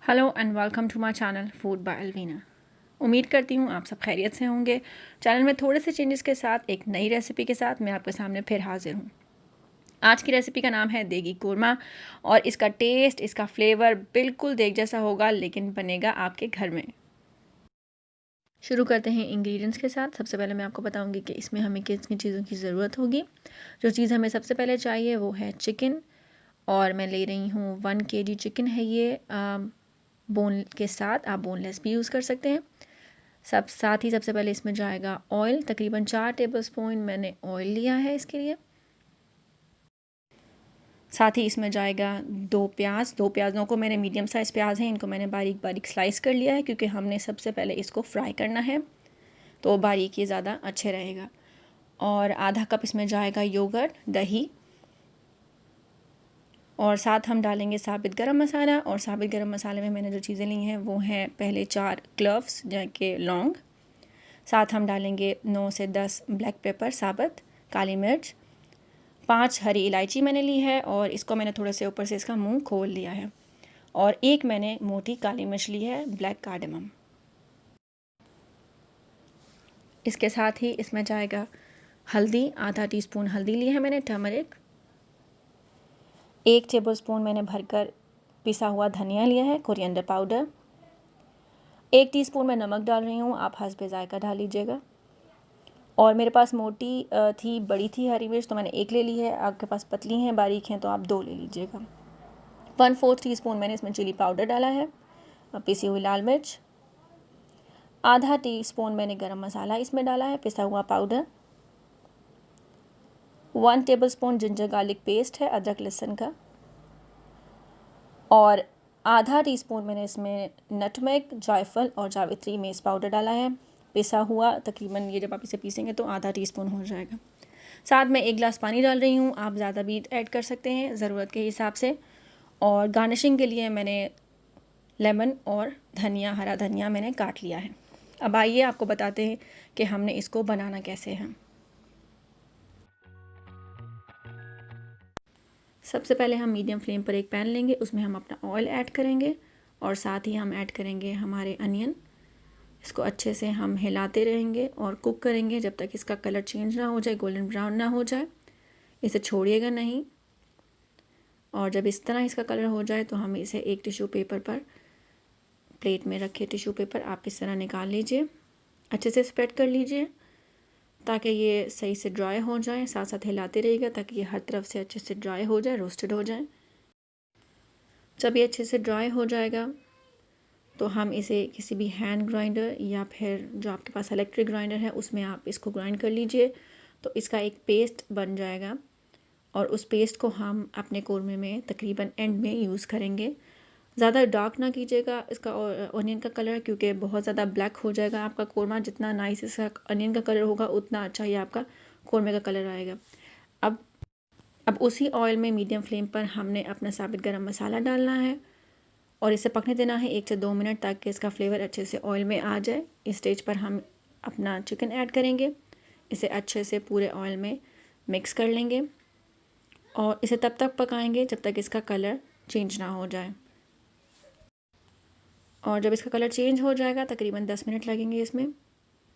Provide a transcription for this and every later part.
Hello and welcome to my channel food by Alvina. उम्मीद करती हूँ आप सब खैरियत से होंगे। चैनल में थोड़े से चेंजेस के साथ एक नई रेसिपी के साथ मैं आपके सामने फिर हाजिर हूँ। आज की रेसिपी का नाम है देगी कोरमा और इसका टेस्ट, इसका फ्लेवर बिल्कुल देग जैसा होगा, लेकिन बनेगा आपके घर में। शुरू करते हैं इंग्रेडिएंट्स के साथ। सबसे पहले मैं आपको बताऊंगी कि इसमें हमें किन किन चीज़ों की ज़रूरत होगी। जो चीज़ हमें सबसे पहले चाहिए वो है चिकन, और मैं ले रही हूँ 1 kg चिकन है ये। बोन के साथ आप बोनलेस भी यूज़ कर सकते हैं। साथ ही सबसे पहले इसमें जाएगा ऑयल, तकरीबन 4 टेबलस्पून मैंने ऑयल लिया है इसके लिए। साथ ही इसमें जाएगा 2 प्याज़ों को मैंने मीडियम साइज़ प्याज हैं, इनको मैंने बारीक बारीक स्लाइस कर लिया है, क्योंकि हमने सबसे पहले इसको फ्राई करना है, तो बारीक ये ज़्यादा अच्छे रहेगा। और आधा कप इसमें जाएगा योगर्ट, दही, और साथ हम डालेंगे साबित गरम मसाला। और साबित गरम मसाले में मैंने जो चीज़ें ली हैं वो हैं पहले 4 क्लव्स के लौंग, साथ हम डालेंगे 9 से 10 ब्लैक पेपर साबुत, काली मिर्च, 5 हरी इलायची मैंने ली है, और इसको मैंने थोड़े से ऊपर से इसका मुंह खोल लिया है, और एक मैंने मोटी काली मिर्च ली है, ब्लैक कार्डमम। इसके साथ ही इसमें जाएगा हल्दी, आधा टीस्पून हल्दी ली है मैंने, टर्मरिक। 1 टेबलस्पून मैंने भरकर पिसा हुआ धनिया लिया है, कोरिएंडर पाउडर। 1 टीस्पून मैं नमक डाल रही हूँ, आप हस्बे जायका डाल लीजिएगा। और मेरे पास मोटी थी, बड़ी थी हरी मिर्च, तो मैंने 1 ले ली है। आपके पास पतली हैं, बारीक हैं, तो आप 2 ले लीजिएगा। 1/4 टीस्पून मैंने इसमें चिली पाउडर डाला है, पिसी हुई लाल मिर्च। आधा टीस्पून मैंने गरम मसाला इसमें डाला है, पिसा हुआ powder. 1 tablespoon ginger garlic paste है, अदरक लहसुन का। और आधा टीस्पून मैंने इसमें नटमेग, जायफल और जावित्री मेस पाउडर डाला है, पिसा हुआ। तकरीबन ये जब आप इसे पीसेंगे तो आधा टीस्पून हो जाएगा। साथ में 1 गिलास पानी डाल रही हूँ, आप ज़्यादा भी ऐड कर सकते हैं ज़रूरत के हिसाब से। और गार्निशिंग के लिए मैंने लेमन और धनिया, हरा धनिया मैंने काट लिया है। अब आइए आपको बताते हैं कि हमने इसको बनाना कैसे है। सबसे पहले हम मीडियम फ्लेम पर एक पैन लेंगे, उसमें हम अपना ऑयल ऐड करेंगे, और साथ ही हम ऐड करेंगे हमारे अनियन। इसको अच्छे से हम हिलाते रहेंगे और कुक करेंगे जब तक इसका कलर चेंज ना हो जाए, गोल्डन ब्राउन ना हो जाए। इसे छोड़िएगा नहीं। और जब इस तरह इसका कलर हो जाए तो हम इसे एक टिश्यू पेपर पर, प्लेट में रखे टिश्यू पेपर आप इस तरह निकाल लीजिए, अच्छे से स्प्रेड कर लीजिए ताकि ये सही से ड्राई हो जाए। साथ साथ हिलाते रहिएगा ताकि ये हर तरफ से अच्छे से ड्राई हो जाए, रोस्टेड हो जाए। जब ये अच्छे से ड्राई हो जाएगा तो हम इसे किसी भी हैंड ग्राइंडर या फिर जो आपके पास इलेक्ट्रिक ग्राइंडर है उसमें आप इसको ग्राइंड कर लीजिए, तो इसका एक पेस्ट बन जाएगा। और उस पेस्ट को हम अपने कोरमे में तकरीबन एंड में यूज़ करेंगे। ज़्यादा डार्क ना कीजिएगा इसका ऑनियन का कलर, क्योंकि बहुत ज़्यादा ब्लैक हो जाएगा आपका कोरमा। जितना नाइस इसका ऑनियन का कलर होगा उतना अच्छा ही आपका कोरमे का कलर आएगा। अब उसी ऑयल में मीडियम फ्लेम पर हमने अपना साबित गरम मसाला डालना है और इसे पकने देना है 1 से 2 मिनट, ताकि इसका फ्लेवर अच्छे से ऑयल में आ जाए। इस स्टेज पर हम अपना चिकन ऐड करेंगे, इसे अच्छे से पूरे ऑयल में मिक्स कर लेंगे, और इसे तब तक पकाएंगे जब तक इसका कलर चेंज ना हो जाए। और जब इसका कलर चेंज हो जाएगा, तकरीबन 10 मिनट लगेंगे इसमें,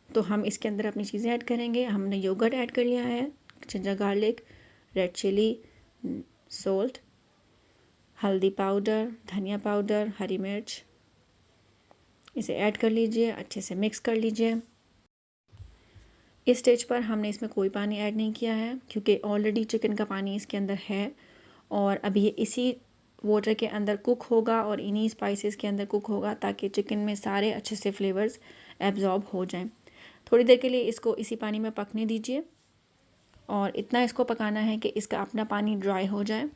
तो हम इसके अंदर अपनी चीज़ें ऐड करेंगे। हमने योगर्ट ऐड कर लिया है, ginger garlic, red chilli, salt, हल्दी पाउडर, धनिया पाउडर, हरी मिर्च, इसे ऐड कर लीजिए, अच्छे से मिक्स कर लीजिए। इस स्टेज पर हमने इसमें कोई पानी ऐड नहीं किया है, क्योंकि ऑलरेडी चिकन का पानी इसके अंदर है, और अभी ये इसी वाटर के अंदर कुक होगा और इन्हीं स्पाइसेस के अंदर कुक होगा, ताकि चिकन में सारे अच्छे से फ्लेवर्स एब्जॉर्ब हो जाएं। थोड़ी देर के लिए इसको इसी पानी में पकने दीजिए, और इतना इसको पकाना है कि इसका अपना पानी ड्राई हो जाए।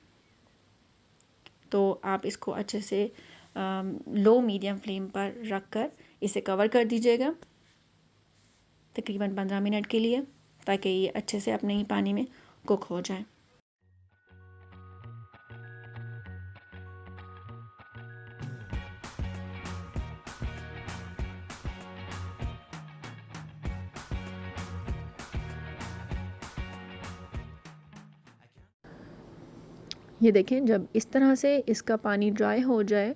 तो आप इसको अच्छे से लो मीडियम फ्लेम पर रख कर इसे कवर कर दीजिएगा तकरीबन 15 मिनट के लिए, ताकि ये अच्छे से अपने ही पानी में कुक हो जाए। ये देखें, जब इस तरह से इसका पानी ड्राई हो जाए